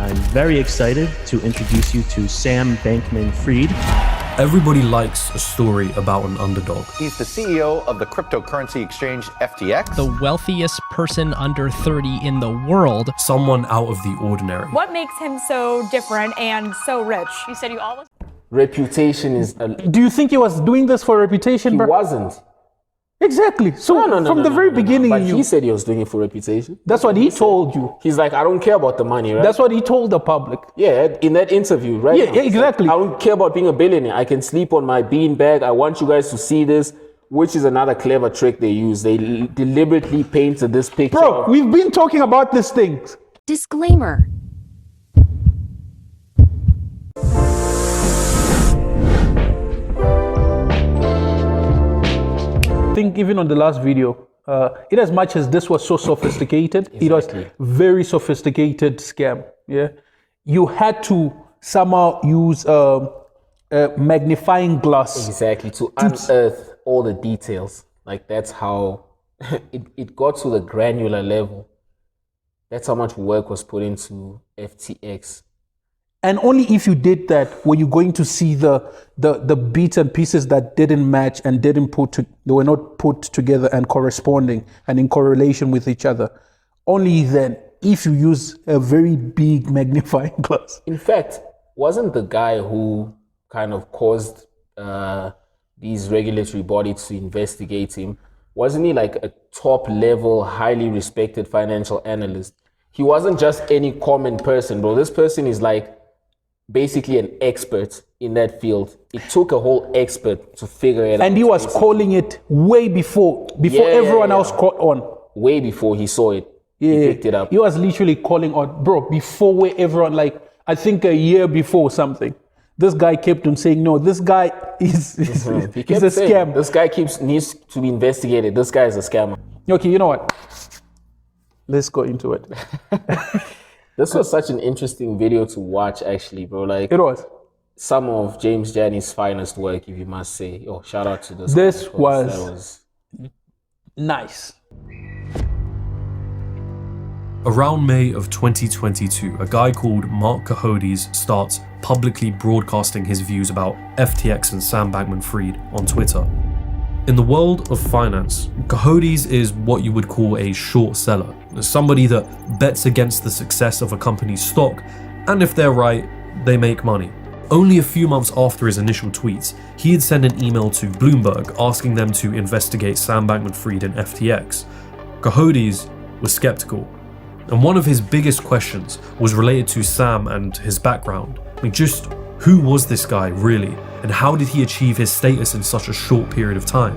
I'm very excited to introduce you to Sam Bankman-Fried. Everybody likes a story about an underdog. He's the CEO of the cryptocurrency exchange FTX. The wealthiest person under 30 in the world. Someone out of the ordinary. What makes him so different and so rich? You said you always... Reputation is... Do you think he was doing this for reputation, He bro? wasn't. Exactly. So from the very beginning, But he said he was doing it for reputation. That's what he told you. He's like, I don't care about the money, right? That's what he told the public. Yeah, in that interview, right? Yeah, exactly. Like, I don't care about being a billionaire. I can sleep on my beanbag. I want you guys to see this, which is another clever trick they use. They deliberately painted this picture. Bro, we've been talking about these things. Disclaimer. I think even on the last video, in as much as this was so sophisticated, Exactly. it was very sophisticated scam. Yeah, you had to somehow use a magnifying glass. Exactly, to unearth all the details. Like, that's how it got to the granular level. That's how much work was put into FTX. And only if you did that were you going to see the bits and pieces that didn't match and they were not put together and corresponding and in correlation with each other. Only then, if you use a very big magnifying glass. In fact, wasn't the guy who kind of caused these regulatory bodies to investigate him, wasn't he like a top level, highly respected financial analyst? He wasn't just any common person, bro. This person is like basically an expert in that field. It took a whole expert to figure it out. And he was calling it way before everyone else caught on. Way before he saw it. Yeah, he picked it up. He was literally calling on, bro, before where everyone, like, I think a year before something. This guy kept on saying, no, this guy is he's a scam. This guy needs to be investigated. This guy is a scammer. Okay, you know what? Let's go into it. This was such an interesting video to watch, actually, bro. Like, it was some of James Jani's finest work, if you must say. Oh, shout out to this. This was nice. Around May of 2022, a guy called Mark Cohodes starts publicly broadcasting his views about FTX and Sam Bankman-Fried on Twitter. In the world of finance, Cohodes is what you would call a short seller, somebody that bets against the success of a company's stock, and if they're right, they make money. Only a few months after his initial tweets, he had sent an email to Bloomberg asking them to investigate Sam Bankman-Fried and FTX. Cohodes was skeptical, and one of his biggest questions was related to Sam and his background. I mean, just who was this guy really, and how did he achieve his status in such a short period of time?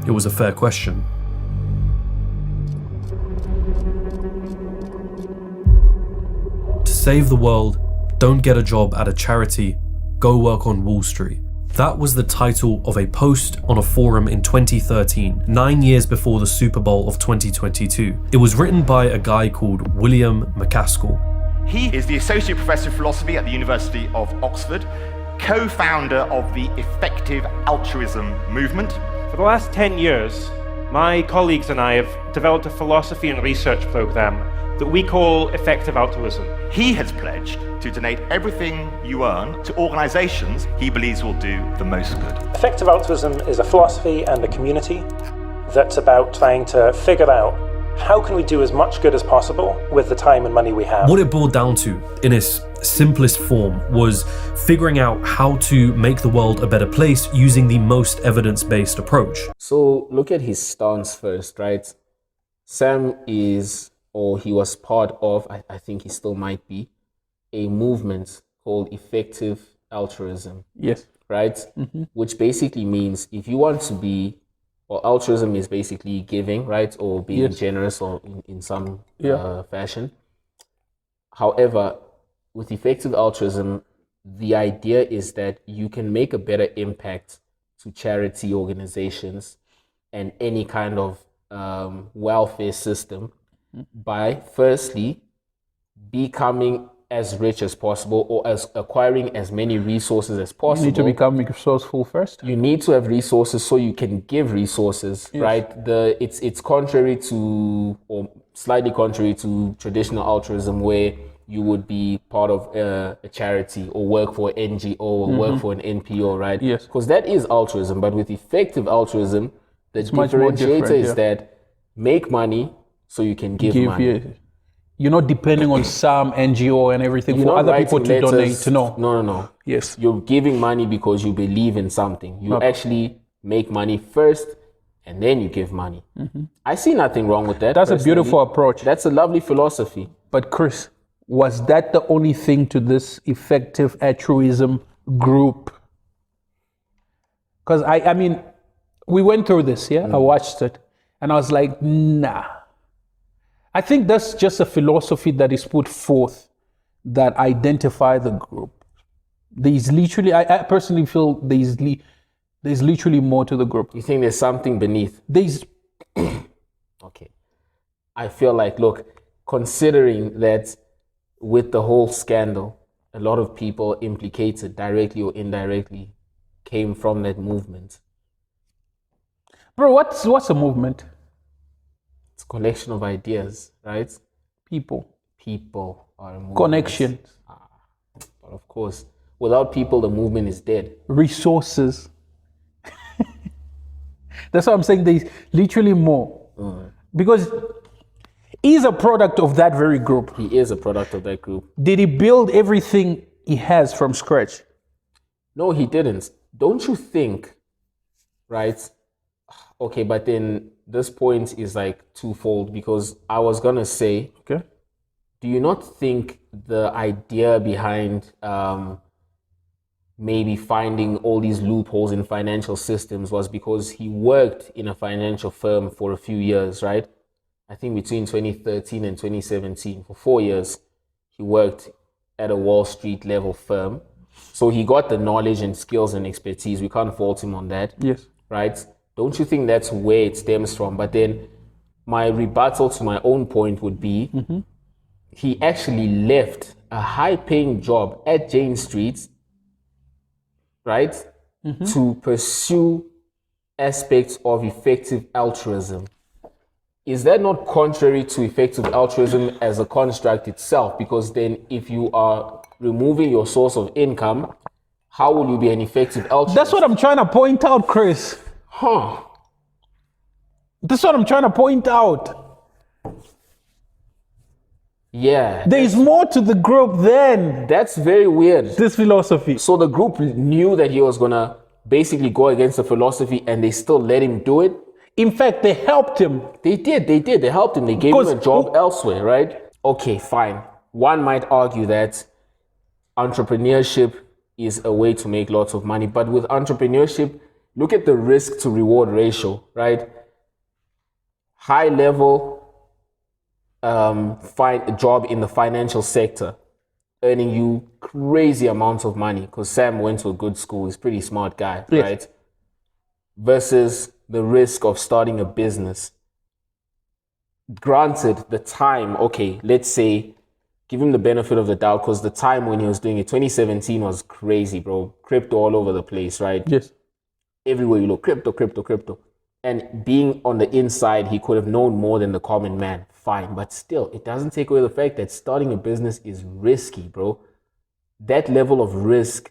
It was a fair question. To save the world, don't get a job at a charity, go work on Wall Street. That was the title of a post on a forum in 2013, 9 years before the Super Bowl of 2022. It was written by a guy called William McCaskill. He is the Associate Professor of Philosophy at the University of Oxford, co-founder of the Effective Altruism movement. For the last 10 years, my colleagues and I have developed a philosophy and research program that we call Effective Altruism. He has pledged to donate everything you earn to organizations he believes will do the most good. Effective Altruism is a philosophy and a community that's about trying to figure out how can we do as much good as possible with the time and money we have. What it boiled down to, in its simplest form, was figuring out how to make the world a better place using the most evidence-based approach. So look at his stance first, right? Sam is, or he was part of, I think he still might be, a movement called Effective Altruism. Yes. Right? Mm-hmm. Which basically means if you want to be, or altruism is basically giving, right? Or being generous or in some fashion. However, with effective altruism, the idea is that you can make a better impact to charity organizations and any kind of welfare system by firstly becoming as rich as possible or as acquiring as many resources as possible. You need to become resourceful first. You need to have resources so you can give resources, right? It's contrary to, or slightly contrary to traditional altruism, where you would be part of a charity or work for an NGO or work for an NPO, right? Yes. Because that is altruism. But with effective altruism, the much more differentiator different, is that make money so you can give money. Yeah. You're not depending on some NGO and everything You're for not other people writing to donate letters. to know. No. Yes. You're giving money because you believe in something. You actually make money first and then you give money. I see nothing wrong with that. That's a personally. beautiful approach. That's a lovely philosophy. But Chris, was that the only thing to this effective altruism group? Because I mean, we went through this, yeah? I watched it and I was like, nah. I think that's just a philosophy that is put forth that identify the group. There's literally, I personally feel there's literally more to the group. You think there's something beneath? There's, Okay. I feel like, look, considering that with the whole scandal, a lot of people implicated directly or indirectly came from that movement. bro, what's a movement? It's a collection of ideas, right? People. People are a movement. Connections. But of course, without people, the movement is dead. Resources. That's what I'm saying. There's literally more. Because he's a product of that very group. He is a product of that group. Did he build everything he has from scratch? No, he didn't. Don't you think, right? Okay, but then this point is like twofold, because I was going to say, Okay. do you not think the idea behind maybe finding all these loopholes in financial systems was because he worked in a financial firm for a few years, right? I think between 2013 and 2017, for 4 years, he worked at a Wall Street level firm. So he got the knowledge and skills and expertise. We can't fault him on that. Yes. Right? Don't you think that's where it stems from? But then my rebuttal to my own point would be he actually left a high-paying job at Jane Street, right, to pursue aspects of effective altruism. Is that not contrary to effective altruism as a construct itself? Because then if you are removing your source of income, how will you be an effective altruist? That's what I'm trying to point out, Chris. That's what I'm trying to point out. Yeah. There is more to the group than That's very weird. this philosophy. So the group knew that he was going to basically go against the philosophy and they still let him do it? In fact, they helped him. They did. They helped him. They gave him a job elsewhere, right? Okay, fine. One might argue that entrepreneurship is a way to make lots of money. But with entrepreneurship, look at the risk to reward ratio, right? High level job in the financial sector, earning you crazy amounts of money because Sam went to a good school. He's a pretty smart guy, Yes. right? Versus the risk of starting a business. Granted, the time, okay, let's say, give him the benefit of the doubt because the time when he was doing it, 2017 was crazy, bro. Crypto all over the place, right? Yes. Everywhere you look, crypto. And being on the inside, he could have known more than the common man. Fine, but still, it doesn't take away the fact that starting a business is risky, bro. That level of risk,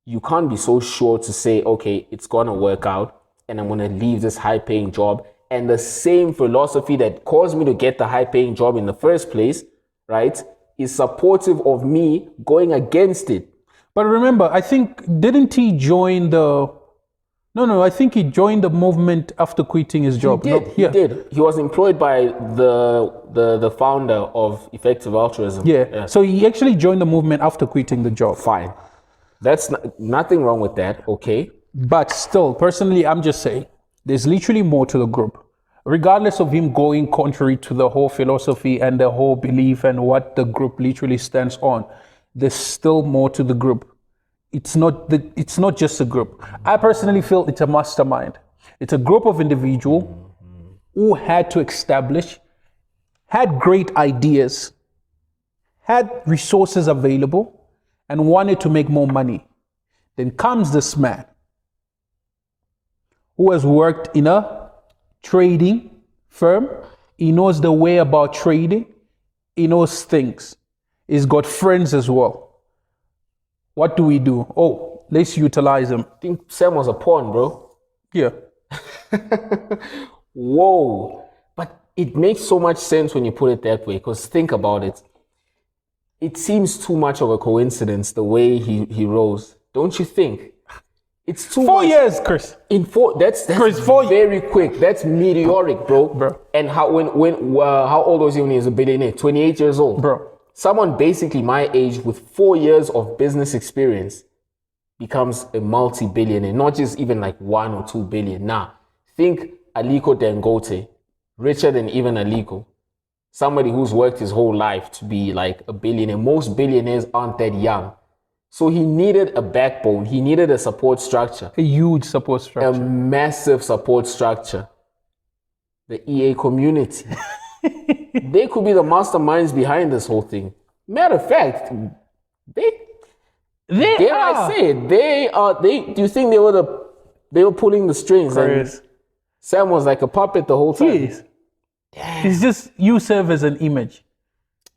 you can't be so sure to say, okay, it's gonna work out and I'm gonna leave this high-paying job. And the same philosophy that caused me to get the high-paying job in the first place, right, is supportive of me going against it. But remember, I think, didn't he join the... No, I think he joined the movement after quitting his job. He did. He was employed by the founder of Effective Altruism. Yeah. So he actually joined the movement after quitting the job. Fine. That's nothing wrong with that, okay? But still, personally, I'm just saying, there's literally more to the group. Regardless of him going contrary to the whole philosophy and the whole belief and what the group literally stands on, there's still more to the group. It's not just a group. I personally feel it's a mastermind. It's a group of individuals who had to establish, had great ideas, had resources available, and wanted to make more money. Then comes this man who has worked in a trading firm, He knows the way about trading. He knows things. He's got friends as well. What do we do? Oh, let's utilize him. I think Sam was a pawn, bro. Yeah. Whoa. But it makes so much sense when you put it that way, because think about it. It seems too much of a coincidence the way he rose. Don't you think? It's too 4 much. years, Chris. In four, that's Chris, 4 very quick. That's meteoric, bro. And how old was he when he was a billionaire? 28 years old. Bro. Someone basically my age with 4 years of business experience becomes a multi-billionaire, not just even like 1 or 2 billion. Nah, think Aliko Dangote, richer than even Aliko. Somebody who's worked his whole life to be like a billionaire. Most billionaires aren't that young. So he needed a backbone. He needed a support structure. A huge support structure. A massive support structure. The EA community. They could be the masterminds behind this whole thing. Matter of fact, They are. I say it, they are. Do you think they were pulling the strings? Chris. And Sam was like a puppet the whole time. Jeez. It's just you serve as an image.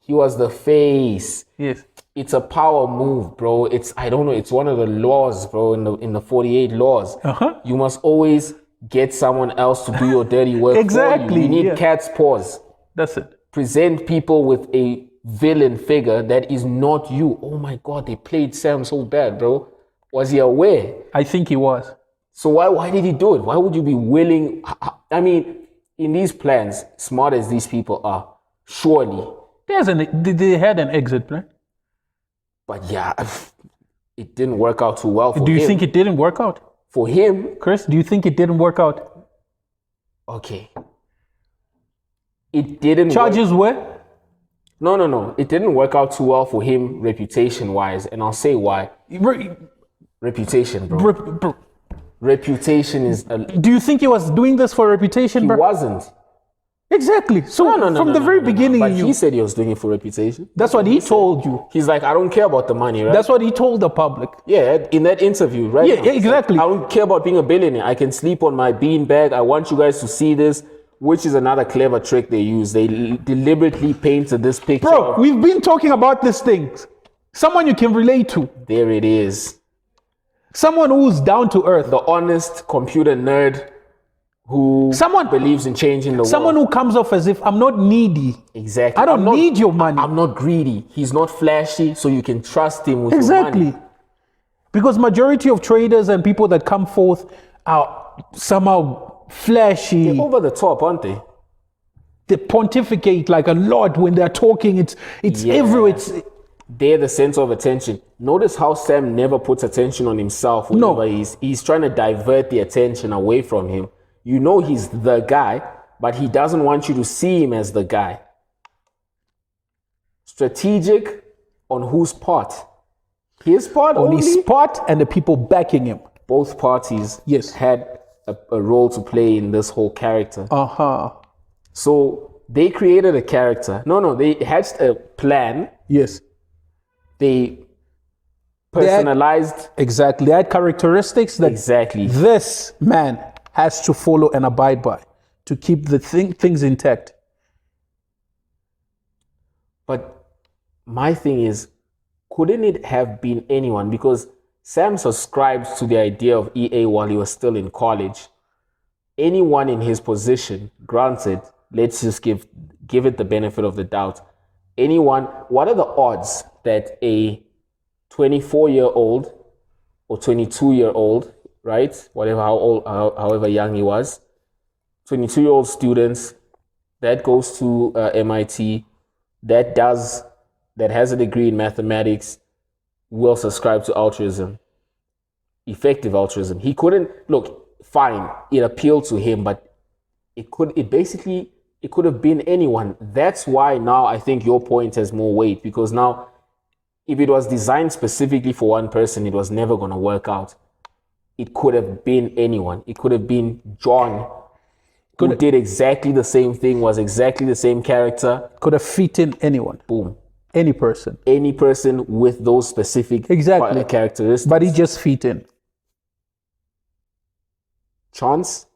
He was the face. Yes. It's a power move, bro. It's one of the laws, bro, in the 48 laws. Uh-huh. You must always get someone else to do your dirty work Exactly, for you. You need yeah. cat's paws. That's it. Present people with a villain figure that is not you. Oh my God, they played Sam so bad, bro. Was he aware? I think he was. So why did he do it? Why would you be willing? I mean, in these plans, smart as these people are, surely. They had an exit plan. But yeah, it didn't work out too well for him. Do you think it didn't work out? For him? Chris, do you think it didn't work out? Okay. It didn't Charges were? No. It didn't work out too well for him reputation-wise. And I'll say why. Reputation, bro. Reputation is... Do you think he was doing this for reputation, bro? He wasn't. Exactly. So from the very beginning... But he said he was doing it for reputation. That's what he told you. He's like, I don't care about the money, right? That's what he told the public. Yeah, in that interview, right? Yeah, exactly. Like, I don't care about being a billionaire. I can sleep on my beanbag. I want you guys to see this, which is another clever trick they use. They deliberately painted this picture. Bro, we've been talking about these things. Someone you can relate to. There it is. Someone who's down to earth. The honest computer nerd who believes in changing the world. Someone who comes off as if I'm not needy. Exactly. I don't need your money. I'm not greedy. He's not flashy, so you can trust him with your Exactly. money. Because majority of traders and people that come forth are somehow flashy. They're over the top, aren't they? They pontificate like a lot when they're talking. It's everywhere. They're the center of attention. Notice how Sam never puts attention on himself whenever he's trying to divert the attention away from him. You know he's the guy, but he doesn't want you to see him as the guy. Strategic on whose part? His part On only? his part and the people backing him. Both parties had a role to play in this whole character. Uh-huh. So they created a character. They hatched a plan. Yes. They personalized. Exactly. They had characteristics that this man has to follow and abide by to keep the things intact. But my thing is, couldn't it have been anyone? Because Sam subscribes to the idea of EA while he was still in college. Anyone in his position, granted, let's just give it the benefit of the doubt. Anyone, what are the odds that a 24-year-old or 22-year-old, right? However young he was, 22-year-old students that goes to MIT, that has a degree in mathematics, will subscribe to altruism, effective altruism. He couldn't fine. It appealed to him, but it could have been anyone. That's why now I think your point has more weight, because now if it was designed specifically for one person, it was never going to work out. It could have been anyone. It could have been John, who did exactly the same thing, was exactly the same character. Could have fit in anyone. Boom. Any person. Any person with those specific characteristics. But he just fit in. Chance?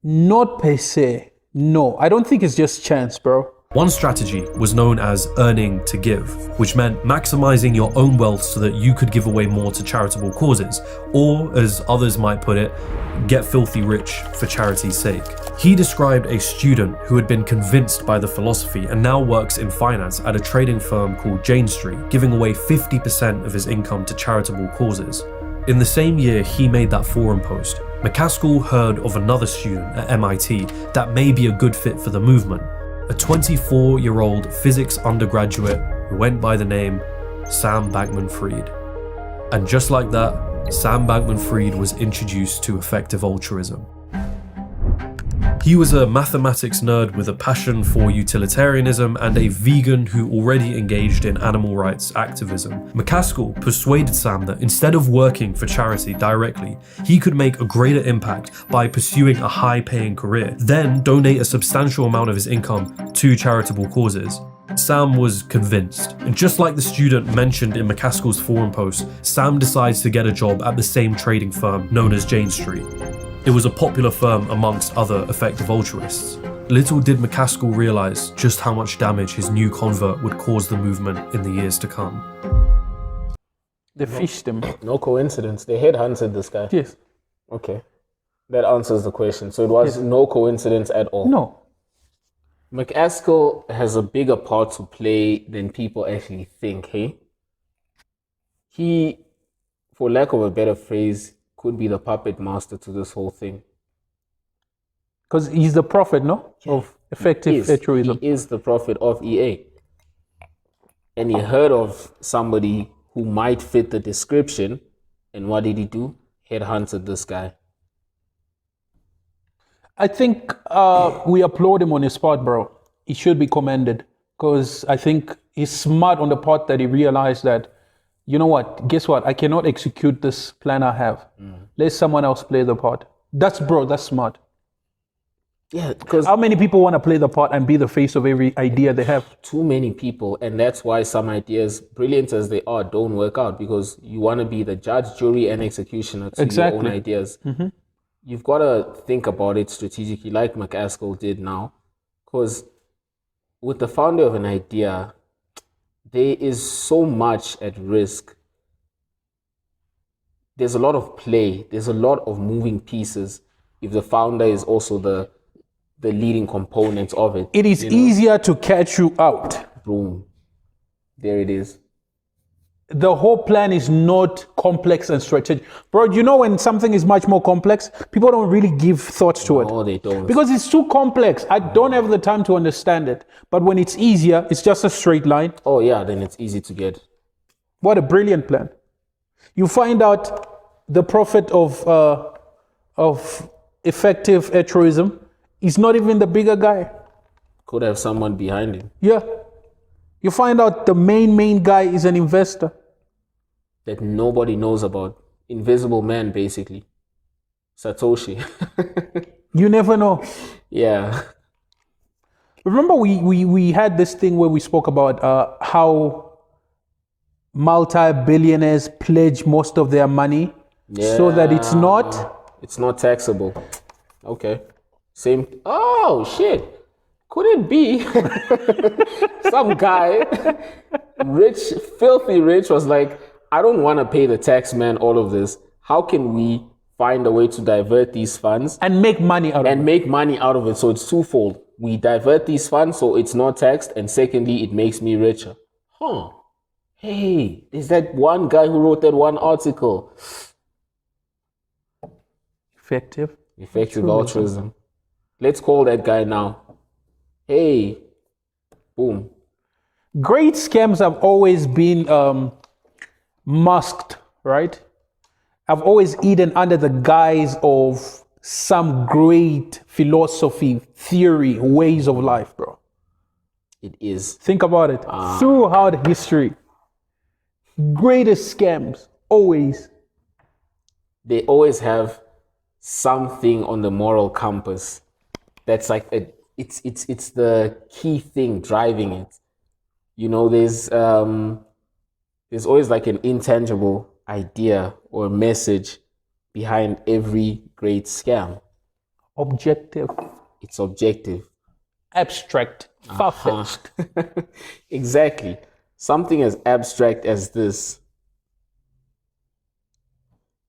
Not per se. No, I don't think it's just chance, bro. One strategy was known as earning to give, which meant maximizing your own wealth so that you could give away more to charitable causes, or as others might put it, get filthy rich for charity's sake. He described a student who had been convinced by the philosophy and now works in finance at a trading firm called Jane Street, giving away 50% of his income to charitable causes. In the same year he made that forum post, McCaskill heard of another student at MIT that may be a good fit for the movement. A 24-year-old physics undergraduate who went by the name Sam Bankman-Fried. And just like that, Sam Bankman-Fried was introduced to effective altruism. He was a mathematics nerd with a passion for utilitarianism and a vegan who already engaged in animal rights activism. McCaskill persuaded Sam that instead of working for charity directly, he could make a greater impact by pursuing a high-paying career, then donate a substantial amount of his income to charitable causes. Sam was convinced, and just like the student mentioned in McCaskill's forum post, Sam decides to get a job at the same trading firm known as Jane Street. It was a popular firm amongst other effective altruists. Little did McCaskill realize just how much damage his new convert would cause the movement in the years to come. They fished him. No coincidence. They headhunted this guy. Yes. Okay. That answers the question. So it was no coincidence at all. No. McCaskill has a bigger part to play than people actually think, hey? He, for lack of a better phrase, could be the puppet master to this whole thing. Because he's the prophet, no? Of effective altruism. He is the prophet of EA. And he heard of somebody who might fit the description. And what did he do? Headhunted this guy. I think we applaud him on his part, bro. He should be commended. Because I think he's smart on the part that he realized that, you know what, guess what? I cannot execute this plan I have. Let someone else play the part. That's smart. Yeah, because how many people want to play the part and be the face of every idea they have? Too many people, and that's why some ideas, brilliant as they are, don't work out, because you want to be the judge, jury, and executioner to your own ideas. Mm-hmm. You've got to think about it strategically, like McCaskill did now, because with the founder of an idea, there is so much at risk. There's a lot of play. There's a lot of moving pieces if the founder is also the leading component of it. It is easier to catch you out. Boom. There it is. The whole plan is not complex and strategic. Bro, you know when something is much more complex, people don't really give thoughts to it. No, they don't. Because it's too complex. I don't have the time to understand it. But when it's easier, it's just a straight line. Oh yeah, then it's easy to get. What a brilliant plan. You find out the prophet of effective altruism is not even the bigger guy. Could have someone behind him. Yeah. You find out the main guy is an investor. That nobody knows about. Invisible man, basically. Satoshi. You never know. Yeah. Remember we had this thing where we spoke about how multi-billionaires pledge most of their money so that it's not taxable. Okay. Same. Oh, shit. Could it be some guy, rich, filthy rich, was like, I don't want to pay the tax man all of this. How can we find a way to divert these funds? And make money out of it. And make money out of it. So it's twofold. We divert these funds so it's not taxed. And secondly, it makes me richer. Huh. Hey, is that one guy who wrote that one article? Effective altruism. Let's call that guy now. Hey, boom. Great scams have always been masked, right? Have always eaten under the guise of some great philosophy, theory, ways of life, bro. It is. Think about it. Throughout history, greatest scams, always. They always have something on the moral compass that's like it's the key thing driving it. You know, there's always like an intangible idea or message behind every great scam. Objective. It's objective. Abstract. Far-fetched. Exactly. Something as abstract as this.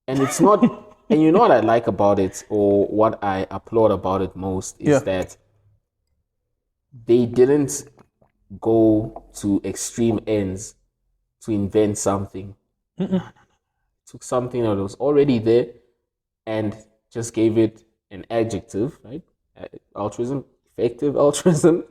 And it's not, and you know what I like about it, or what I applaud about it most, is that they didn't go to extreme ends to invent something. Took something that was already there and just gave it an adjective, right? Altruism, effective altruism.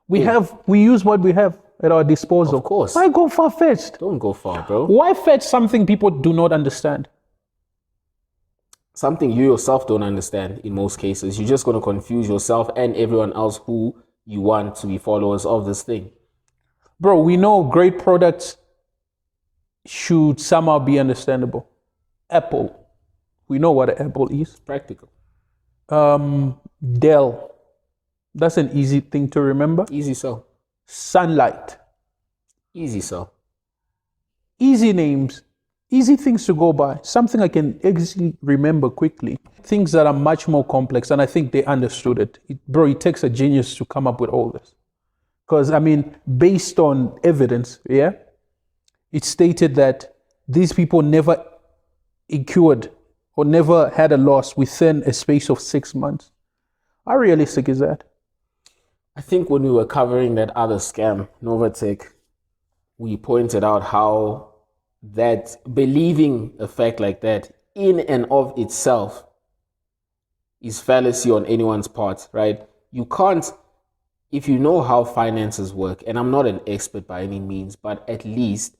We use what we have at our disposal. Of course. Why go far-fetched? Don't go far, bro. Why fetch something people do not understand? Something you yourself don't understand in most cases. You're just going to confuse yourself and everyone else who you want to be followers of this thing. Bro, we know great products should somehow be understandable. Apple. We know what an Apple is. Practical. Dell. That's an easy thing to remember. Easy sell. Sunlight. Easy sell. Easy names. Easy things to go by. Something I can easily remember quickly. Things that are much more complex, and I think they understood it. Bro, it takes a genius to come up with all this. Because, I mean, based on evidence, it stated that these people never incurred or never had a loss within a space of 6 months. How realistic is that? I think when we were covering that other scam, Novatech, we pointed out how that believing a fact like that in and of itself is fallacy on anyone's part, right? You can't, if you know how finances work, and I'm not an expert by any means, but at least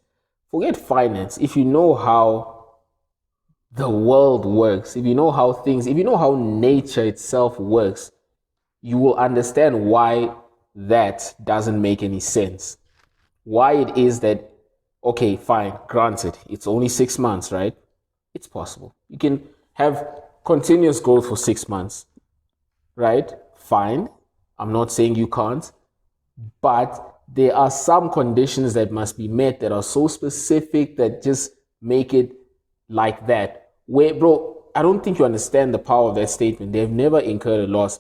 forget finance. If you know how the world works, if you know how nature itself works, you will understand why that doesn't make any sense. Why it is that, okay, fine, granted, it's only 6 months, right? It's possible. You can have continuous growth for 6 months, right? Fine. I'm not saying you can't, but there are some conditions that must be met that are so specific that just make it like that. Where, bro, I don't think you understand the power of that statement. They've never incurred a loss.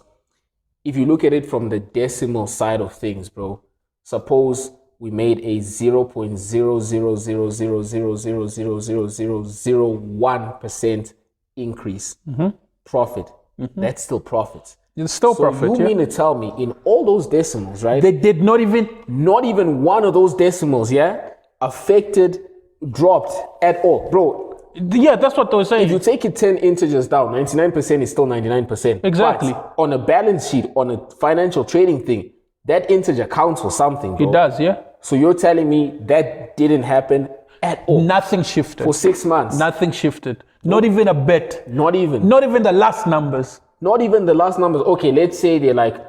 If you look at it from the decimal side of things, bro, suppose we made a 0.00000000001% increase. Profit. That's still profit. It's still profit. You mean to tell me in all those decimals, right? They did not even one of those decimals, dropped at all, bro. Yeah, that's what they were saying. If you take it 10 integers down, 99% is still 99%. Exactly. But on a balance sheet, on a financial trading thing, that integer counts for something, bro. It does, yeah. So you're telling me that didn't happen at all? Nothing shifted. For 6 months? Nothing shifted. Not even a bit. Not even the last numbers. Not even the last numbers. Okay, let's say they're like,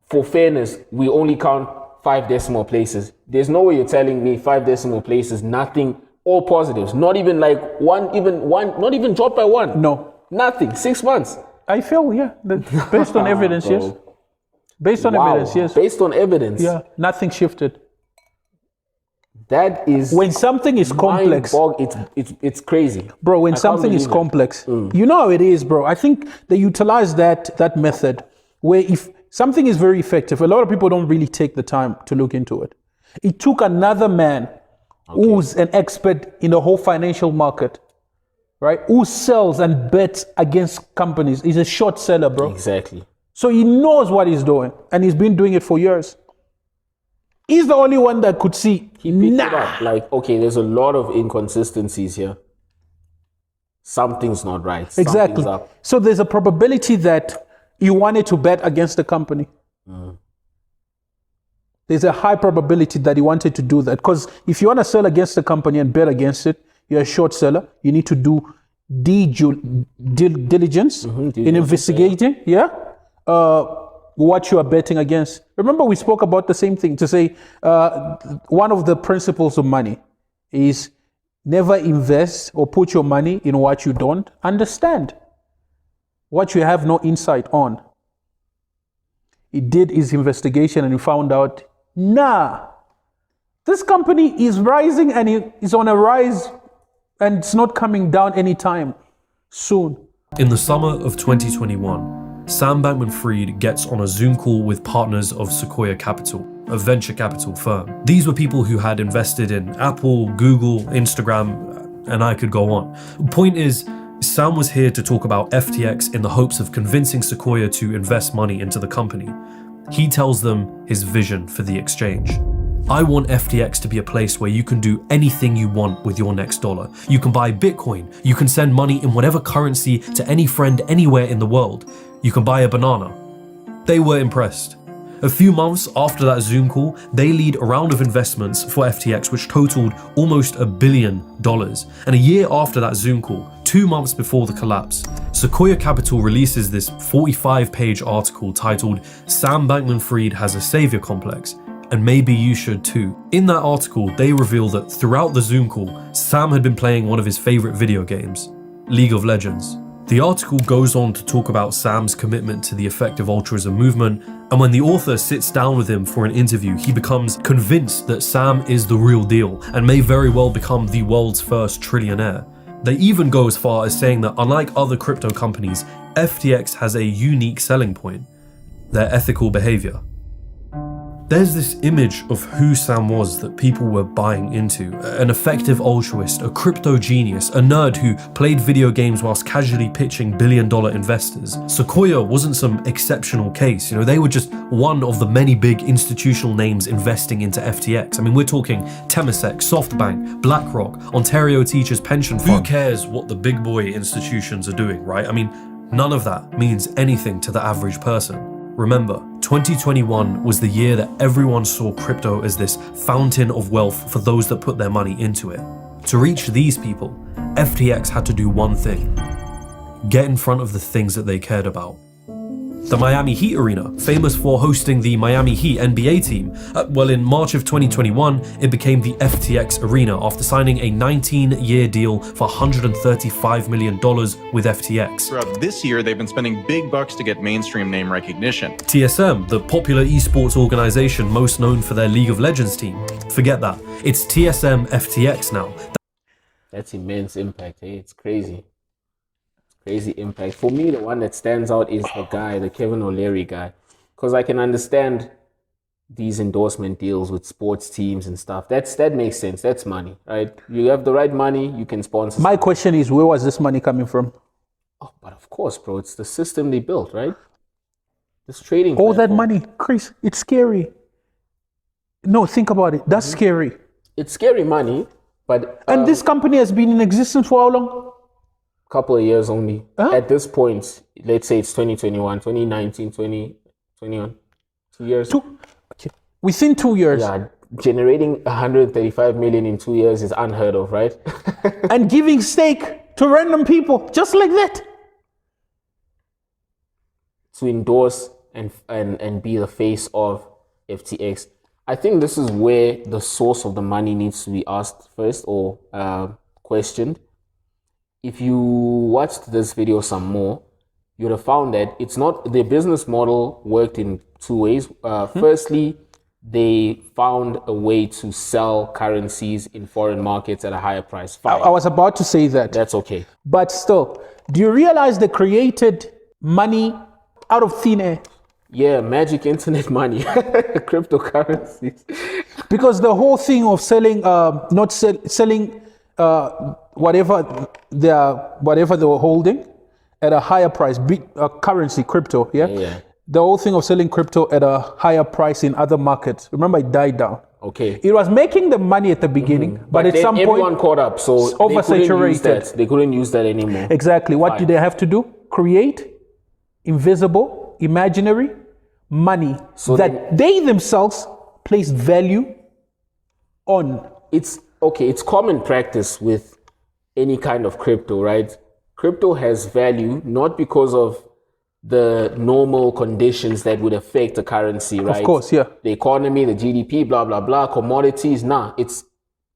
for fairness, we only count 5 decimal places. There's no way you're telling me 5 decimal places, nothing, all positives. Not even like one, not even dropped by 1. No. Nothing. 6 months. I feel, yeah. Based on evidence, yes. Based on evidence, yes. Based on evidence. Yeah, nothing shifted. That is when something is complex. It's crazy, bro. When something is complex, you know how it is, bro. I think they utilize that method where if something is very effective, a lot of people don't really take the time to look into it. It took another man who's an expert in the whole financial market, right? Who sells and bets against companies. He's a short seller, bro. Exactly. So he knows what he's doing, and he's been doing it for years. He's the only one that could see. He picked it up. Like, okay, there's a lot of inconsistencies here. Something's not right. Exactly. Something's up. So there's a probability that you wanted to bet against the company. There's a high probability that he wanted to do that. Because if you want to sell against the company and bet against it, you're a short seller. You need to do diligence in investigating. What you are betting against. Remember, we spoke about the same thing to say one of the principles of money is never invest or put your money in what you don't understand, what you have no insight on. He did his investigation and he found out, this company is rising and it is on a rise and it's not coming down anytime soon. In the summer of 2021, Sam Bankman-Fried gets on a Zoom call with partners of Sequoia Capital, a venture capital firm. These were people who had invested in Apple, Google, Instagram, and I could go on. Point is, Sam was here to talk about FTX in the hopes of convincing Sequoia to invest money into the company. He tells them his vision for the exchange. I want FTX to be a place where you can do anything you want with your next dollar. You can buy Bitcoin. You can send money in whatever currency to any friend anywhere in the world. You can buy a banana. They were impressed. A few months after that Zoom call, they lead a round of investments for FTX which totaled almost $1 billion. And a year after that Zoom call, 2 months before the collapse, Sequoia Capital releases this 45-page article titled "Sam Bankman-Fried has a savior complex, and maybe you should too." In that article, they reveal that throughout the Zoom call, Sam had been playing one of his favorite video games, League of Legends. The article goes on to talk about Sam's commitment to the effective altruism movement, and when the author sits down with him for an interview, he becomes convinced that Sam is the real deal and may very well become the world's first trillionaire. They even go as far as saying that unlike other crypto companies, FTX has a unique selling point: their ethical behavior. There's this image of who Sam was that people were buying into: an effective altruist, a crypto genius, a nerd who played video games whilst casually pitching billion-dollar investors. Sequoia wasn't some exceptional case, they were just one of the many big institutional names investing into FTX. I mean, we're talking Temasek, SoftBank, BlackRock, Ontario Teachers Pension Fund. Who cares what the big boy institutions are doing, right? I mean, none of that means anything to the average person. Remember, 2021 was the year that everyone saw crypto as this fountain of wealth for those that put their money into it. To reach these people, FTX had to do one thing: get in front of the things that they cared about. The Miami Heat Arena, famous for hosting the Miami Heat NBA team, in March of 2021, it became the FTX Arena after signing a 19-year deal for $135 million with FTX. Throughout this year, they've been spending big bucks to get mainstream name recognition. TSM, the popular esports organization most known for their League of Legends team. Forget that. It's TSM FTX now. That's immense impact, hey? It's crazy. Crazy impact. For me, the one that stands out is the Kevin O'Leary guy. Because I can understand these endorsement deals with sports teams and stuff. That makes sense. That's money, right? You have the right money, you can sponsor. My question is, where was this money coming from? Oh, but of course, bro. It's the system they built, right? This trading All platform. that money, Chris, it's scary. No, think about it. That's scary. It's scary money, but... And this company has been in existence for how long? Couple of years only. At this point, let's say it's 2021, 2019, 2021. 2 years. Okay. Within 2 years. Yeah, generating 135 million in 2 years is unheard of, right? And giving stake to random people, just like that. To endorse and be the face of FTX. I think this is where the source of the money needs to be asked first or questioned. If you watched this video some more, you would have found that it's not, their business model worked in two ways. Firstly, they found a way to sell currencies in foreign markets at a higher price. Fine. I was about to say that. That's okay. But still, do you realize they created money out of thin air? Yeah, magic internet money, cryptocurrencies. Because the whole thing of selling, selling whatever they were holding at a higher price, currency, crypto, yeah? The whole thing of selling crypto at a higher price in other markets, remember, it died down. Okay. It was making the money at the beginning, but at some point, everyone caught up, so oversaturated. They couldn't use that anymore. Exactly. What do they have to do? Create invisible, imaginary money that they themselves place value on. It's okay. It's common practice with any kind of crypto, right? Crypto has value not because of the normal conditions that would affect a currency, right? Of course, yeah. The economy, the GDP, blah, blah, blah, commodities. Nah, it's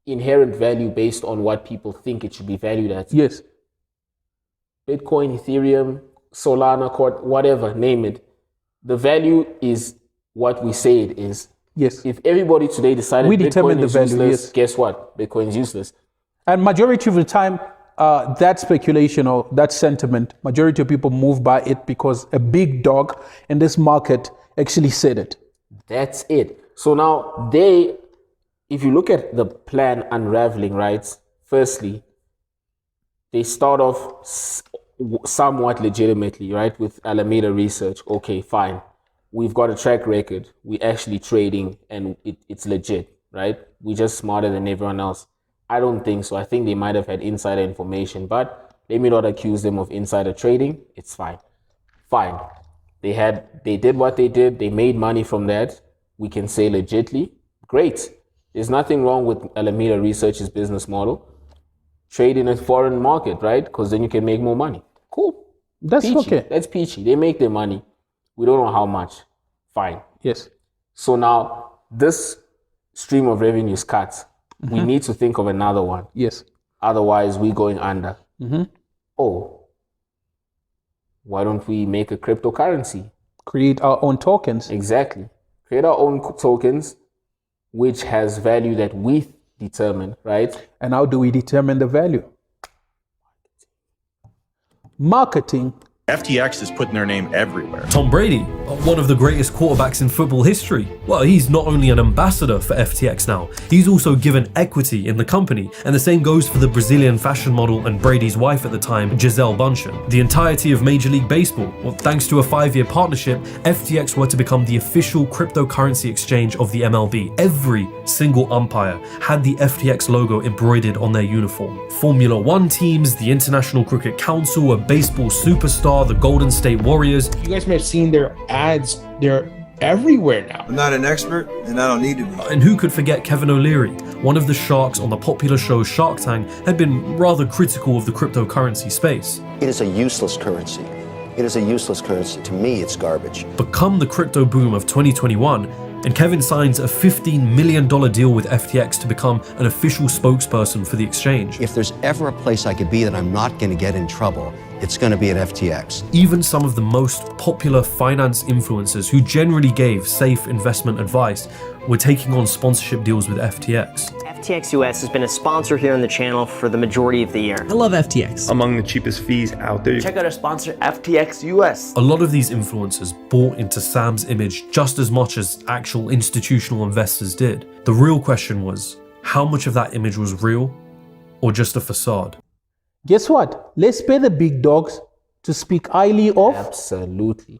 inherent value based on what people think it should be valued at. Yes. Bitcoin, Ethereum, Solana, whatever, name it. The value is what we say it is. Yes. If everybody today decided we determine Bitcoin the is value, useless, yes. Guess what? Bitcoin is useless. And majority of the time, that speculation or that sentiment, majority of people move by it because a big dog in this market actually said it. That's it. So now if you look at the plan unraveling, right? Firstly, they start off somewhat legitimately, right? With Alameda Research. Okay, fine. We've got a track record. We're actually trading and it's legit, right? We're just smarter than everyone else. I don't think so. I think they might have had insider information, but let me not accuse them of insider trading. It's fine. Fine. They did what they did. They made money from that. We can say legitly. Great. There's nothing wrong with Alameda Research's business model. Trade in a foreign market, right? Because then you can make more money. Cool. That's peachy. okay. That's peachy. They make their money. We don't know how much. Fine. Yes. So now this stream of revenue is cut. We need to think of another one. Yes. Otherwise, we're going under. Oh, why don't we make a cryptocurrency? Create our own tokens. Exactly. Create our own tokens, which has value that we determine, right? And how do we determine the value? Marketing. FTX is putting their name everywhere. Tom Brady, one of the greatest quarterbacks in football history. Well, he's not only an ambassador for FTX now, he's also given equity in the company. And the same goes for the Brazilian fashion model and Brady's wife at the time, Gisele Bündchen. The entirety of Major League Baseball, well, thanks to a 5-year partnership, FTX were to become the official cryptocurrency exchange of the MLB. Every single umpire had the FTX logo embroidered on their uniform. Formula One teams, the International Cricket Council, a baseball superstar, the Golden State Warriors. You guys may have seen their ads. They're everywhere now. I'm not an expert, and I don't need to be. And who could forget Kevin O'Leary? One of the sharks on the popular show Shark Tank had been rather critical of the cryptocurrency space. It is a useless currency. It is a useless currency. To me, it's garbage. But come the crypto boom of 2021, and Kevin signs a $15 million deal with FTX to become an official spokesperson for the exchange. If there's ever a place I could be that I'm not going to get in trouble, it's going to be at FTX. Even some of the most popular finance influencers who generally gave safe investment advice were taking on sponsorship deals with FTX. FTX US has been a sponsor here on the channel for the majority of the year. I love FTX. Among the cheapest fees out there. Check out our sponsor, FTX US. A lot of these influencers bought into Sam's image just as much as actual institutional investors did. The real question was, how much of that image was real or just a facade? Guess what? Let's pay the big dogs to speak highly of. Absolutely.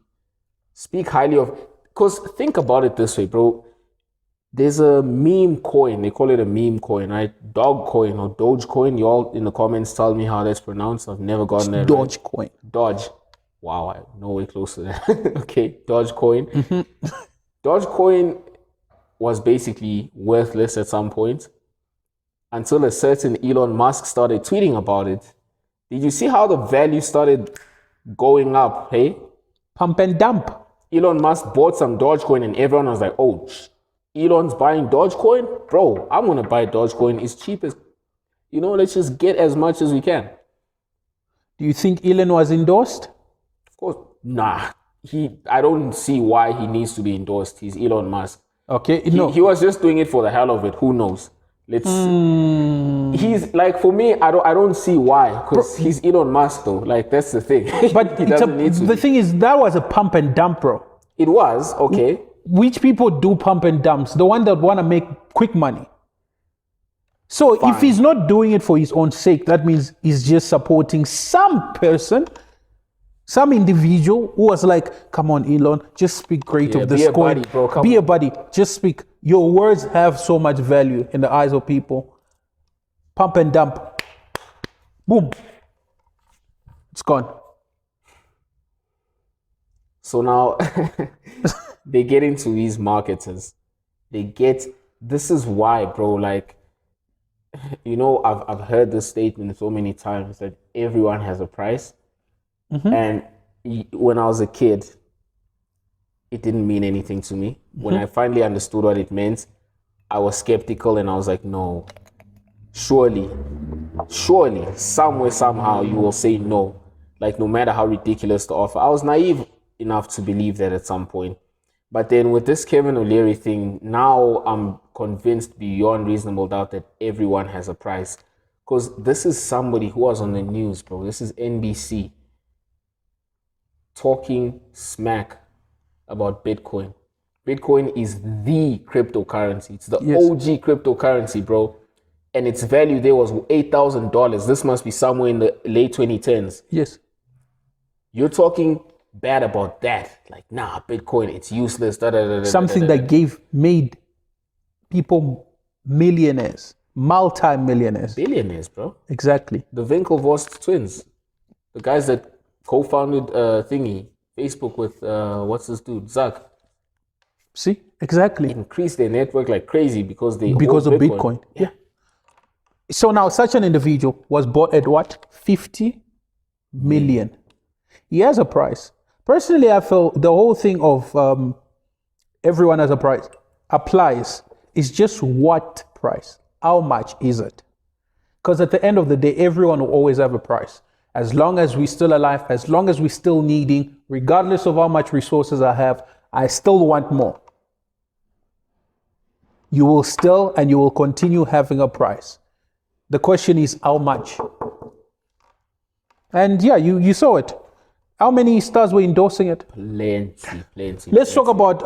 Speak highly of. Because think about it this way, bro. There's a meme coin. They call it a meme coin, right? Dog coin or Doge coin. You all in the comments tell me how that's pronounced. I've never gotten that Doge right. coin. Doge. Wow, I'm nowhere close to that. Okay, Doge coin. Doge coin was basically worthless at some point until a certain Elon Musk started tweeting about it. Did you see how the value started going up, hey? Pump and dump. Elon Musk bought some Dogecoin and everyone was like, oh, Elon's buying Dogecoin? Bro, I'm going to buy Dogecoin. It's cheap as, let's just get as much as we can. Do you think Elon was endorsed? Of course. Nah. I don't see why he needs to be endorsed. He's Elon Musk. Okay. He was just doing it for the hell of it. Who knows? He's like, for me, I don't see why, because he's Elon Musk though. Like, that's the thing. But he doesn't need to. The thing is, that was a pump and dump, bro. It was, okay. Which people do pump and dumps? The one that want to make quick money. So if he's not doing it for his own sake, that means he's just supporting some person, some individual who was like, come on, Elon, just speak great of this coin. Buddy, bro, be a buddy. Just speak. Your words have so much value in the eyes of people. Pump and dump. Boom. It's gone. So now they get into these marketers. This is why, bro, like, I've heard this statement so many times that everyone has a price. And when I was a kid, it didn't mean anything to me. When I finally understood what it meant, I was skeptical and I was like, no, surely, somewhere, somehow you will say no. Like, no matter how ridiculous the offer. I was naive enough to believe that at some point. But then with this Kevin O'Leary thing, now I'm convinced beyond reasonable doubt that everyone has a price. Because this is somebody who was on the news, bro. This is NBC talking smack about Bitcoin. Bitcoin is the cryptocurrency. It's the OG cryptocurrency, bro. And its value there was $8,000. This must be somewhere in the late 2010s. Yes. You're talking bad about that. Like, nah, Bitcoin, it's useless. Something that made people millionaires, multi-millionaires. Billionaires, bro. Exactly. The Winklevoss twins. The guys that co-founded Facebook with, what's this dude, Zuck. See? Exactly. Increased their network like crazy because of Bitcoin. Yeah. So now such an individual was bought at what? 50 million. He has a price. Personally, I feel the whole thing of everyone has a price applies. It's just what price? How much is it? Because at the end of the day, everyone will always have a price. As long as we're still alive, as long as we're still needing, regardless of how much resources I have, I still want more. You will still and you will continue having a price. The question is how much? And yeah, you saw it. How many stars were endorsing it? Plenty. Let's talk about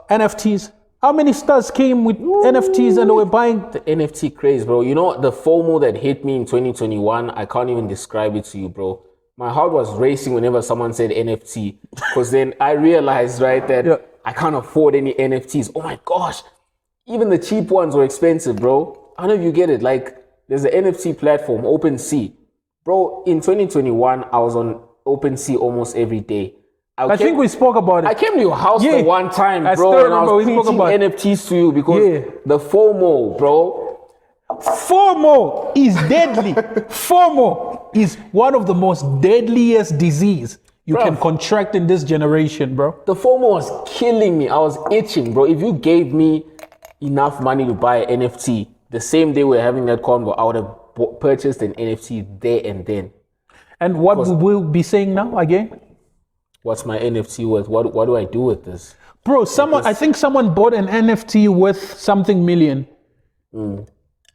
NFTs. How many stars came with NFTs and they were buying? The NFT craze, bro. You know, the FOMO that hit me in 2021, I can't even describe it to you, bro. My heart was racing whenever someone said NFT. Because then I realized, right, that I can't afford any NFTs. Oh my gosh. Even the cheap ones were expensive, bro. I don't know if you get it. Like, there's an NFT platform, OpenSea. Bro, in 2021, I was on OpenSea almost every day. I think we spoke about it. I came to your house the one time, bro, I still and I was preaching NFTs to you because the FOMO, bro. FOMO is deadly. FOMO is one of the most deadliest disease you can contract in this generation, bro. The FOMO was killing me. I was itching, bro. If you gave me enough money to buy an NFT, the same day we're having that convo, I would have purchased an NFT there and then. And what we'll be saying now again? What's my NFT worth? What do I do with this? Bro, I think someone bought an NFT worth something million.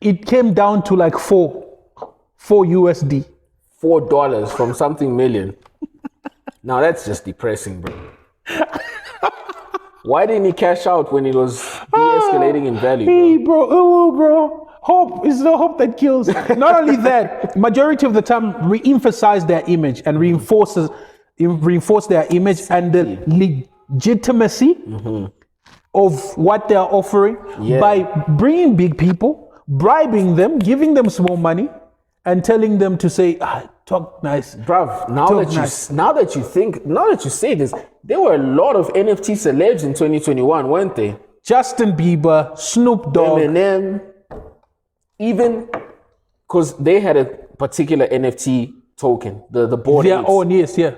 It came down to like $4 USD. $4 from something million. Now that's just depressing, bro. Why didn't he cash out when it was de-escalating in value? Hey, bro. Hope is the hope that kills. Not only that, majority of the time re-emphasize their image and reinforce their image and the legitimacy of what they are offering by bringing big people, bribing them, giving them small money, and telling them to say, talk nice. Bruv, now that you say this, there were a lot of NFT celebs in 2021, weren't they? Justin Bieber, Snoop Dogg, Eminem, even because they had a particular NFT token, the Bored Apes. Yes, yeah.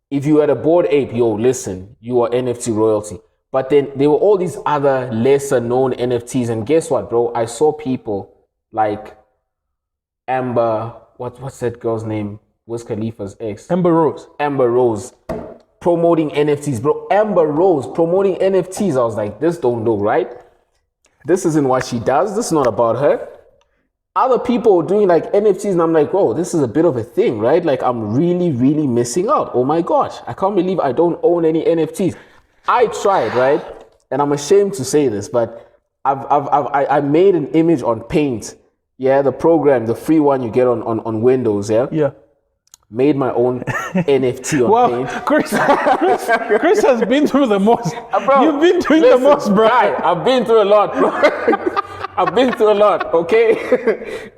If you had a Bored Ape, listen, you are NFT royalty. But then there were all these other lesser known NFTs, and guess what, bro? I saw people like Amber, what's that girl's name? Wiz Khalifa's ex? Amber Rose. Promoting NFTs, bro. Amber Rose promoting NFTs. I was like, this don't look right. This isn't what she does. This is not about her. Other people doing like NFTs, and I'm like, whoa, this is a bit of a thing, right? Like, I'm really, really missing out. Oh my gosh, I can't believe I don't own any NFTs. I tried, right? And I'm ashamed to say this, but I made an image on Paint. Yeah, the program, the free one you get on Windows, yeah? Yeah. Made my own NFT on Paint. Chris has been through the most. Bro, you've been doing the most, bro. I've been through a lot, bro. I've been through a lot, okay?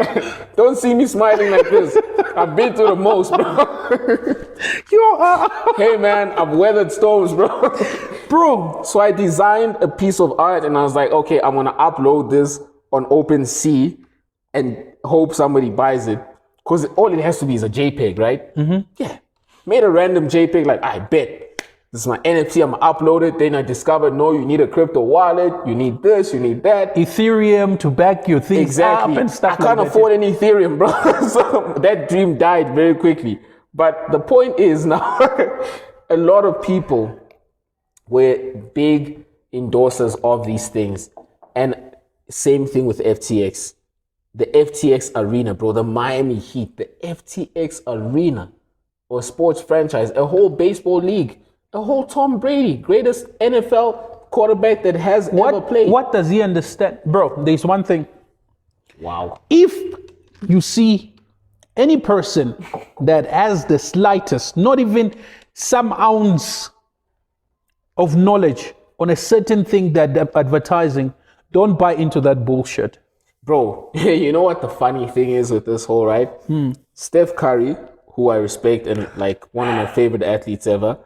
Don't see me smiling like this. I've been through the most, bro. Hey, man, I've weathered storms, bro. So I designed a piece of art, and I was like, okay, I'm going to upload this on OpenSea and hope somebody buys it. Because all it has to be is a JPEG, right? Yeah. Made a random JPEG, like, I bet. This is my NFT, I'm gonna upload it. Then I discovered, no, you need a crypto wallet, you need this, you need that. Ethereum to back your things up and stuff like that. I can't afford any Ethereum, bro. So that dream died very quickly. But the point is now, a lot of people were big endorsers of these things. And same thing with FTX. the FTX arena, bro, the Miami Heat, the FTX arena, or sports franchise, a whole baseball league, a whole Tom Brady, greatest NFL quarterback that has ever played. What does he understand? Bro, there's one thing. Wow. If you see any person that has the slightest, not even some ounce of knowledge on a certain thing that they're advertising, don't buy into that bullshit. Bro, you know what the funny thing is with this whole, right? Steph Curry, who I respect and like one of my favorite athletes ever,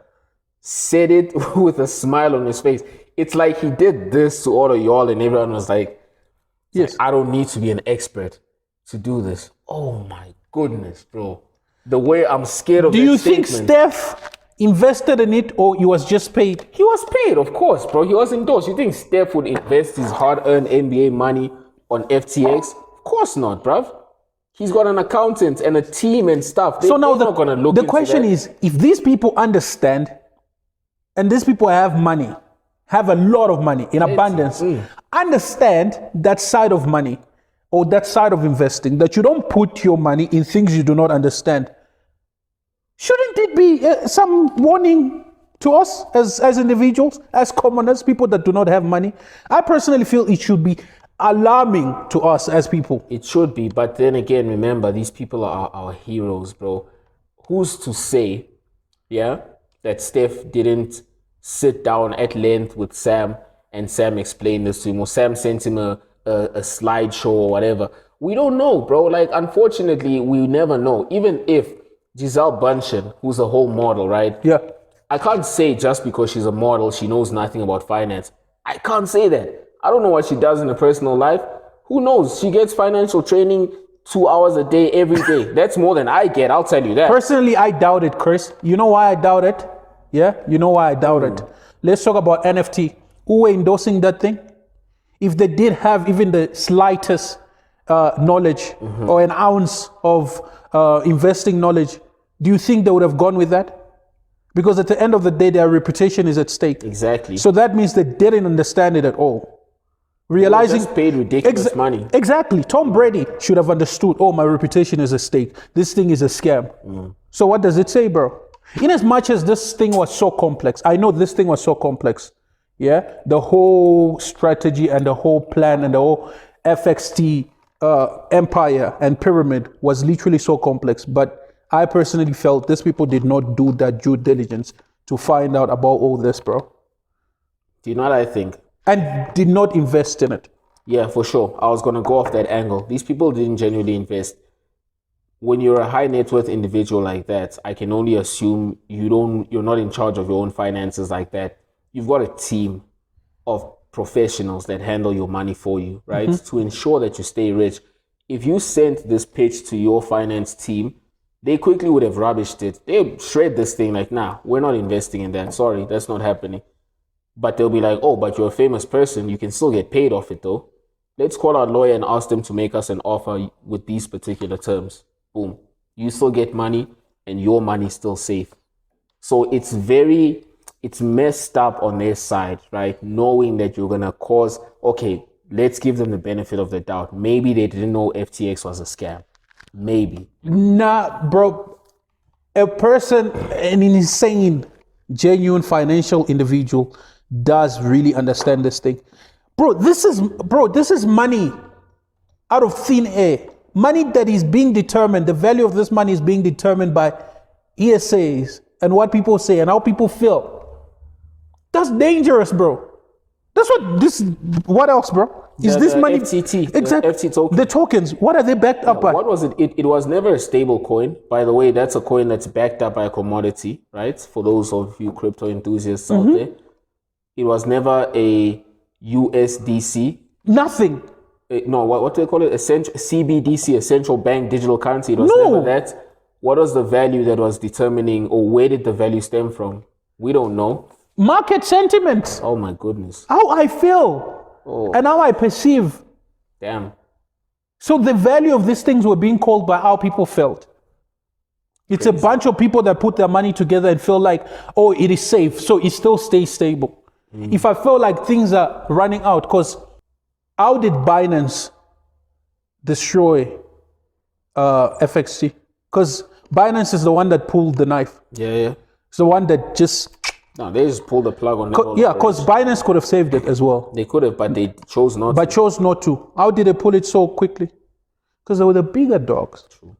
said it with a smile on his face. It's like he did this to all of y'all and everyone was like, yes, I don't need to be an expert to do this. Oh my goodness, bro. The way I'm scared of Do you think Steph invested in it or he was just paid? He was paid, of course, bro. He was endorsed. You think Steph would invest his hard-earned NBA money on FTX? Of course not, bruv. He's got an accountant and a team and stuff. So now not gonna look the into question that. is, if these people understand and these people have money, have a lot of money in abundance, understand that side of money or that side of investing, that you don't put your money in things you do not understand. Shouldn't it be some warning to us as individuals, as commoners, people that do not have money? I personally feel it should be alarming to us as people. It should be, but then again, remember, these people are our heroes, bro. Who's to say, that Steph didn't sit down at length with Sam and Sam explained this to him, or Sam sent him a slideshow or whatever? We don't know, bro. Like, unfortunately, we never know. Even if Giselle Bundchen, who's a whole model, right? Yeah. I can't say just because she's a model, she knows nothing about finance. I can't say that. I don't know what she does in her personal life. Who knows? She gets financial training 2 hours a day, every day. That's more than I get, I'll tell you that. Personally, I doubt it, Chris. You know why I doubt it? Yeah? You know why I doubt it? Let's talk about NFT. Who were endorsing that thing? If they did have even the slightest knowledge or an ounce of investing knowledge, do you think they would have gone with that? Because at the end of the day, their reputation is at stake. Exactly. So that means they didn't understand it at all. Realizing just paid ridiculous money. Exactly. Tom Brady should have understood, oh, my reputation is at stake. This thing is a scam. So what does it say, bro? In as much as this thing was so complex, I know this thing was so complex. Yeah. The whole strategy and the whole plan and the whole FXT empire and pyramid was literally so complex. But I personally felt these people did not do that due diligence to find out about all this, bro. Do you know what I think? And did not invest in it. Yeah, for sure. I was going to go off that angle. These people didn't genuinely invest. When you're a high net worth individual like that, I can only assume you're not in charge of your own finances like that. You've got a team of professionals that handle your money for you, right? To ensure that you stay rich. If you sent this pitch to your finance team, they quickly would have rubbished it. They'll shred this thing like, nah, we're not investing in that. Sorry, that's not happening. But they'll be like, oh, but you're a famous person. You can still get paid off it, though. Let's call our lawyer and ask them to make us an offer with these particular terms. Boom. You still get money and your money's still safe. So it's messed up on their side, right? Knowing that you're going to cause, okay, let's give them the benefit of the doubt. Maybe they didn't know FTX was a scam. Maybe. Nah, bro. A person, an insane, genuine financial individual does really understand this thing. Bro, this is money out of thin air. Money that is being determined, the value of this money is being determined by ESAs and what people say and how people feel. That's dangerous, bro. What else, bro? Is this money? FTT, exactly. FT token. The tokens, what are they backed up by? What was it? It was never a stable coin. By the way, that's a coin that's backed up by a commodity, right? For those of you crypto enthusiasts out there. It was never a USDC. Nothing. No, what do they call it? CBDC, a central bank digital currency. It was never that. What was the value that was determining, or where did the value stem from? We don't know. Market sentiment. Oh my goodness. How I feel and how I perceive. Damn. So the value of these things were being called by how people felt. It's a bunch of people that put their money together and feel like, oh, it is safe, so it still stays stable. If I feel like things are running out, because how did Binance destroy FXT, because Binance is the one that pulled the knife. Yeah. It's the one that just... No, they just pulled the plug on that. Yeah, because Binance could have saved it as well. They could have, but they chose not to. But chose not to. How did they pull it so quickly? Because they were the bigger dogs. True.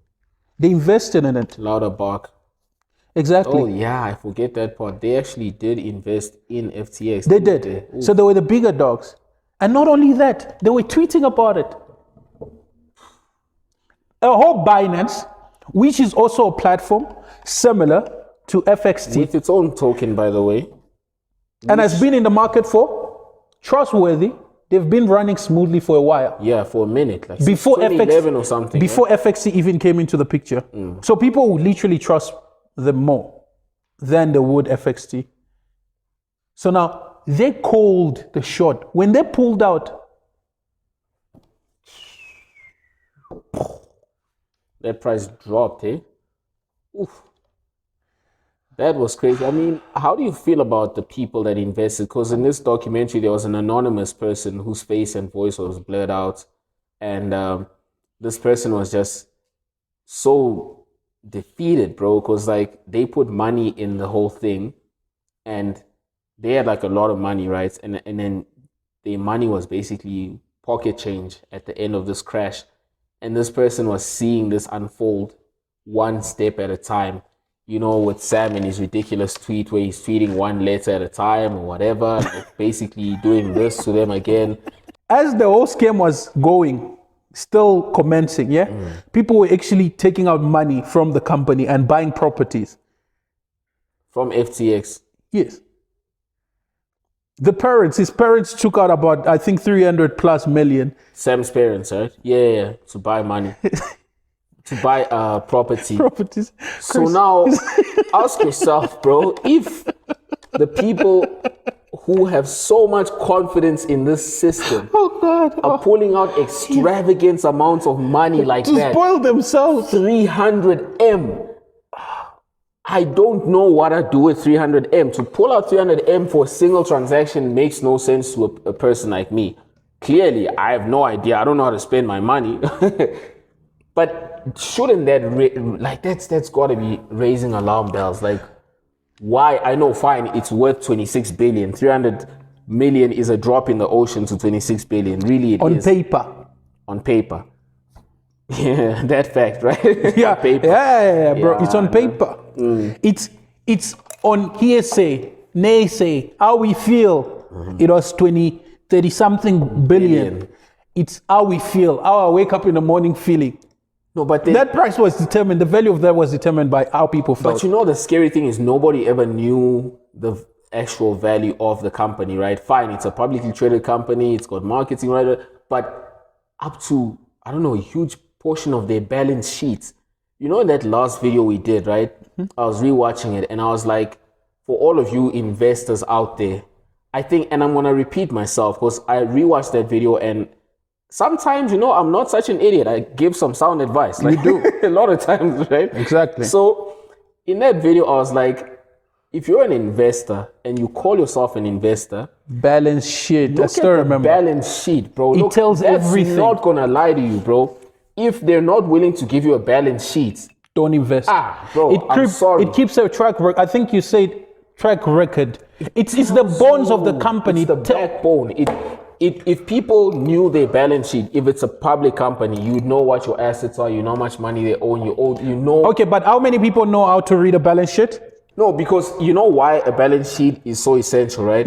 They invested in it. Louder bark. Exactly. Oh, yeah, I forget that part. They actually did invest in FTX. They did. So they were the bigger dogs. And not only that, they were tweeting about it. A whole Binance, which is also a platform similar to FXT. With its own token, by the way. And has been in the market for trustworthy. They've been running smoothly for a while. Yeah, for a minute. Like before 2011 or something. Before FXT even came into the picture. So people would literally trust them more than they would FXT. So now, they called the shot. When they pulled out, that price dropped, eh? Oof. That was crazy. I mean, how do you feel about the people that invested? Because in this documentary, there was an anonymous person whose face and voice was blurred out. And this person was just so defeated, bro. Because, like, they put money in the whole thing. And they had, like, a lot of money, right? And then their money was basically pocket change at the end of this crash. And this person was seeing this unfold one step at a time. You know, with Sam and his ridiculous tweet where he's tweeting one letter at a time or whatever, like basically doing this to them again. As the whole scam was going, still commencing, yeah? People were actually taking out money from the company and buying properties. From FTX? Yes. His parents took out about, I think, 300 plus million. Sam's parents, right? Yeah, to buy money. To buy property. Properties. So now, ask yourself, bro, if the people who have so much confidence in this system are pulling out extravagant amounts of money like to that. spoil themselves. 300M. I don't know what I do with 300M. To pull out 300M for a single transaction makes no sense to a person like me. Clearly, I have no idea. I don't know how to spend my money. But shouldn't that, that's got to be raising alarm bells. Like, why? I know, fine, it's worth 26 billion. 300 million is a drop in the ocean to 26 billion. Really, it is. On paper. On paper. Yeah, that fact, right? Yeah, paper. Yeah, bro. It's on paper. It's on hearsay, naysay, how we feel. It was 30 something billion. It's how we feel, how I wake up in the morning feeling. No, but that price was determined, the value of that was determined by how people felt. But you know, the scary thing is nobody ever knew the actual value of the company, right? Fine, it's a publicly traded company, it's got marketing, right? But up to, I don't know, a huge portion of their balance sheets. You know, in that last video we did, right? I was rewatching it and I was like, for all of you investors out there, I think, and I'm going to repeat myself because I rewatched that video and sometimes, you know, I'm not such an idiot. I give some sound advice. Like, you do. A lot of times, right? Exactly. So in that video, I was like, if you're an investor and you call yourself an investor, balance sheet. Look at the balance sheet, bro. It tells everything. That's not going to lie to you, bro. If they're not willing to give you a balance sheet, don't invest. Bro, I'm sorry. It keeps a track record. I think you said track record. It's the bones of the company. It's the backbone. If people knew their balance sheet, if it's a public company, you'd know what your assets are, you know how much money they own, you know. Okay, but how many people know how to read a balance sheet? No, because you know why a balance sheet is so essential, right?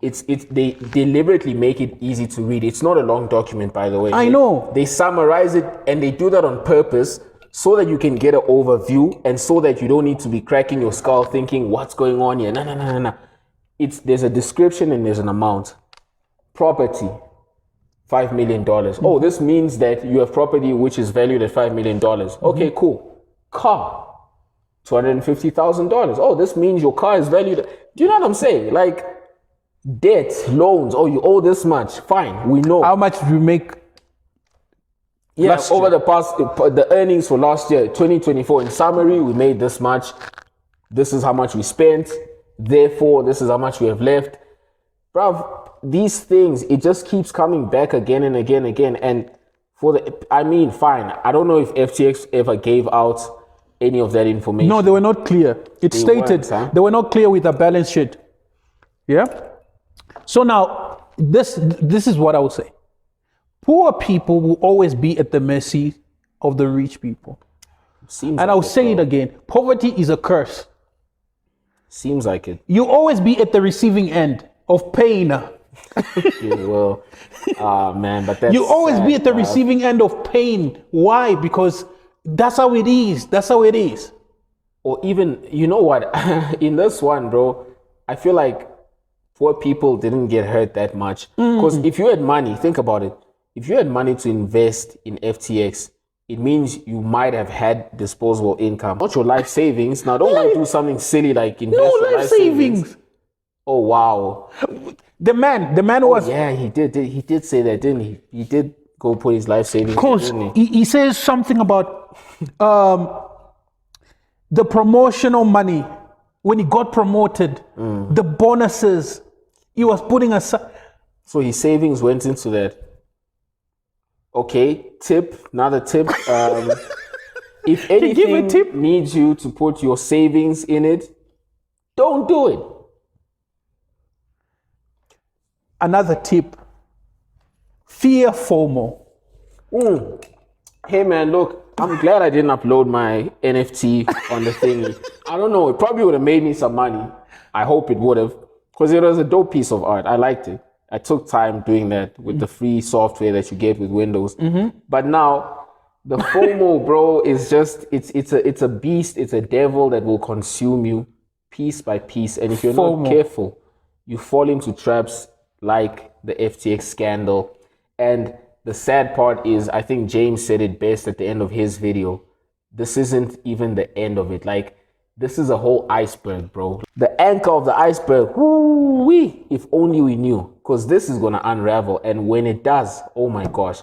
They deliberately make it easy to read. It's not a long document, by the way. I know. They summarize it and they do that on purpose so that you can get an overview and so that you don't need to be cracking your skull thinking, what's going on here? No. There's a description and there's an amount. Property, $5 million. Oh, this means that you have property which is valued at $5 million. Okay, cool. Car, $250,000. Oh, this means your car is valued. Do you know what I'm saying? Like, debt, loans. Oh, you owe this much. Fine, we know. How much do you make? Yeah, over the earnings for last year, 2024. In summary, we made this much. This is how much we spent. Therefore, this is how much we have left. Bruv, these things, it just keeps coming back again and again. And Fine. I don't know if FTX ever gave out any of that information. No, they were not clear. It stated they were not clear with the balance sheet. Yeah. So now this is what I would say. Poor people will always be at the mercy of the rich people. And I'll say it again. Poverty is a curse. Seems like it. You always be at the receiving end of pain. Well, man, but that's you always sad, be at the bruv. receiving end of pain. Why? Because that's how it is. That's how it is. Or even, you know what? In this one, bro, I feel like poor people didn't get hurt that much. Because if you had money, think about it. If you had money to invest in FTX, it means you might have had disposable income. Not your life savings. Now, don't go do something silly like invest your life savings. Oh, wow. The man was... Yeah, he did say that, didn't he? He did go put his life savings. Of course, he says something about the promotional money. When he got promoted, the bonuses, he was putting aside. So his savings went into that. Okay, another tip. If anything needs you to put your savings in it, don't do it. Another tip, fear FOMO. Hey man, look, I'm glad I didn't upload my NFT on the thingy. I don't know, it probably would have made me some money. I hope it would have, because it was a dope piece of art. I liked it. I took time doing that with the free software that you get with Windows. But now, the FOMO, bro, is just, it's a beast, it's a devil that will consume you piece by piece. And if you're not careful, you fall into traps like the FTX scandal. And the sad part is, I think James said it best at the end of his video. This isn't even the end of it. Like, this is a whole iceberg, bro. The anchor of the iceberg, woo-wee, if only we knew. Because this is going to unravel. And when it does, oh my gosh.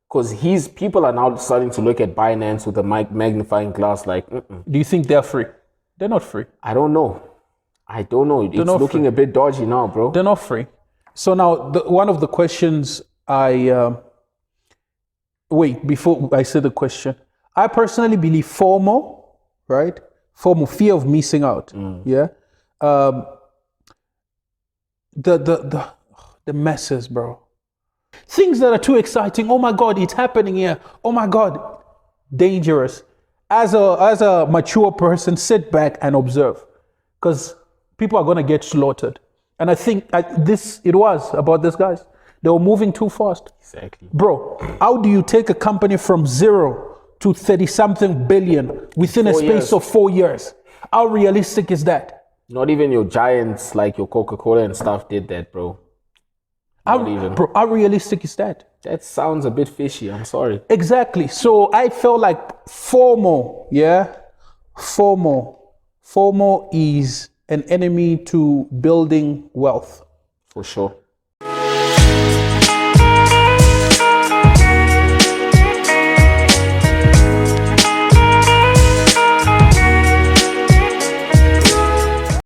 Because people are now starting to look at Binance with a magnifying glass like, Do you think they're free? They're not free. I don't know. It's looking a bit dodgy now, bro. They're not free. So now, one of the questions before I say the question, I personally believe FOMO, right? FOMO, fear of missing out. Yeah. The messes, bro. Things that are too exciting. Oh my God, it's happening here. Oh my God, dangerous. As a mature person, sit back and observe, because people are gonna get slaughtered. And I think it was about these guys. They were moving too fast. Exactly. Bro, how do you take a company from 0 to 30-something billion within a space of 4 years? How realistic is that? Not even your giants like your Coca-Cola and stuff did that, bro. Bro, how realistic is that? That sounds a bit fishy. I'm sorry. Exactly. So I felt like FOMO, yeah? FOMO is an enemy to building wealth. For sure.